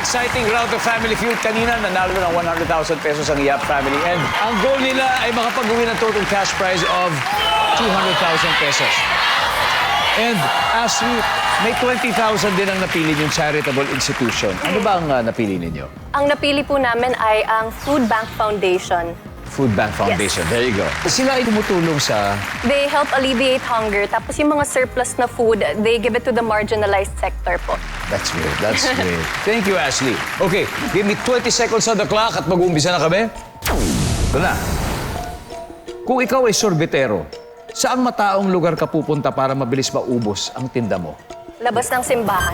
exciting round of Family Feud. Kanina, nanalo ng 100,000 pesos ang Yap family. And ang goal nila ay makapag-uwi ng total cash prize of 200,000 pesos. And Ashley, may 20,000 din ang napili yung charitable institution. Ano ba ang napili ninyo? Ang napili po namin ay ang Food Bank Foundation. Food Bank Foundation. There you go. Sila ay tumutulong sa... They help alleviate hunger. Tapos yung mga surplus na food, they give it to the marginalized sector po. That's weird. That's weird. Thank you, Ashley. Okay, give me 20 seconds on the clock at mag-uumpisa na kami. Ito na. Kung ikaw ay sorbetero, saang mataong lugar ka pupunta para mabilis maubos ang tinda mo? Labas ng simbahan.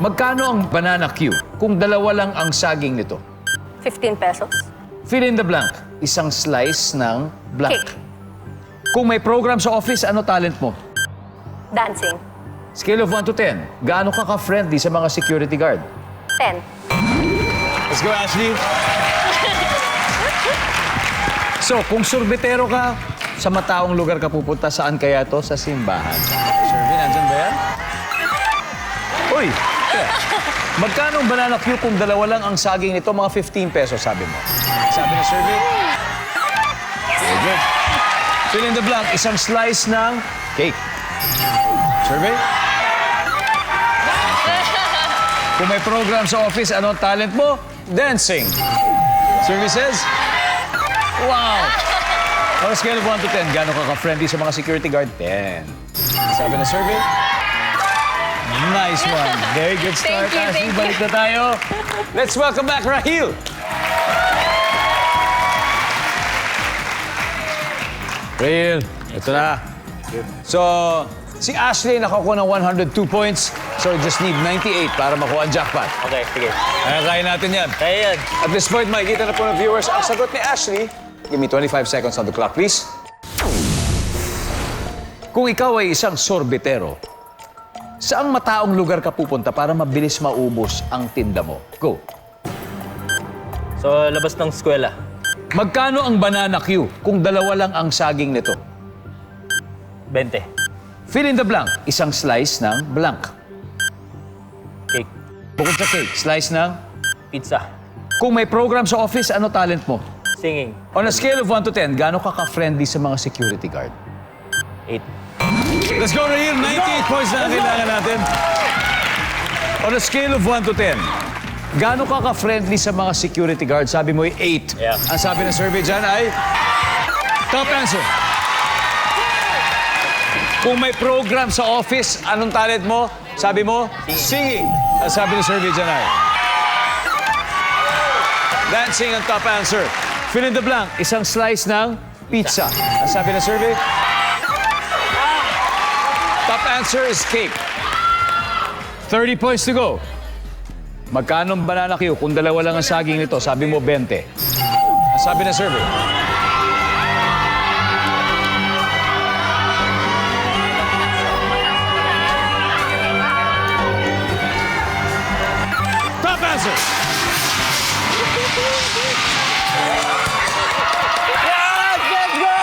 Magkano ang banana Q kung dalawa lang ang saging nito? 15 pesos. Fill in the blank. Isang slice ng blank. Cake. Kung may program sa office, ano talent mo? Dancing. Scale of 1 to 10. Gaano ka ka-friendly sa mga security guard? 10. Let's go, Ashley. So, kung sorbetero ka, sa mataong lugar ka pupunta, saan kaya to? Sa simbahan. Survey, nandyan ba yan? Uy! Yeah. Magkano ang banana Q kung dalawa lang ang saging nito? Mga 15 pesos, sabi mo. Sabi na survey? Very good. Fill in the blank. Isang slice ng cake. Survey? Kung may program sa office, ano ang talent mo? Dancing. Survey says? Wow! On a scale of 1 to 10, gaano ka ka-friendly sa mga security guard? 10. Sabi na survey? Nice one. Very good start, Ashley. Balik na tayo. Let's welcome back Rahil. Rahil, ito na. So, si Ashley nakakuha ng 102 points. So, just need 98 para makuha ang jackpot. Okay, sige. Kaya natin yan. Kaya yan. At this point, makikita na po ng viewers ang sagot ni Ashley. Give me 25 seconds on the clock, please. Kung ikaw ay isang sorbetero, saang mataong lugar ka pupunta para mabilis maubos ang tinda mo? Go. So, labas ng eskwela. Magkano ang banana Q kung dalawa lang ang saging nito? 20. Fill in the blank. Isang slice ng blank. Cake. Bukod sa cake, slice ng... Pizza. Kung may program sa office, ano talent mo? Singing. On a scale of 1 to 10, gaano ka ka-friendly sa mga security guard? 8. Let's go, Rahil. 98 points na ang kailangan natin. On a scale of 1 to 10, gaano ka ka-friendly sa mga security guard? Sabi mo ay 8. Yeah. Ang sabi ng survey dyan ay... Top answer. Kung may program sa office, anong talent mo? Sabi mo? Singing. Ang sabi ng survey dyan ay... Dancing ang top answer. Fill in the blank. Isang slice ng pizza. Ang sabi ng survey? Top answer is cake. 30 points to go. Magkano ang banana Q kung dalawa lang ang saging nito? Sabi mo 20. Ang sabi ng survey? Top answer! Yes! Let's go!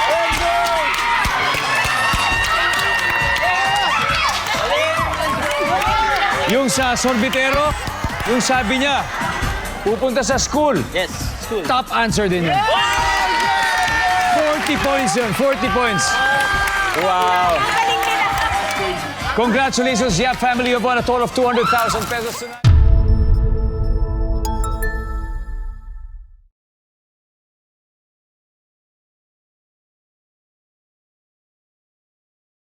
Let's go! Yung sa sorbitero, yung sabi niya, pupunta sa school. Yes, school. Top answer din yun. 40 points yun, 40 points. Wow. Congratulations, Yap family. You've won a total of 200,000 pesos tonight.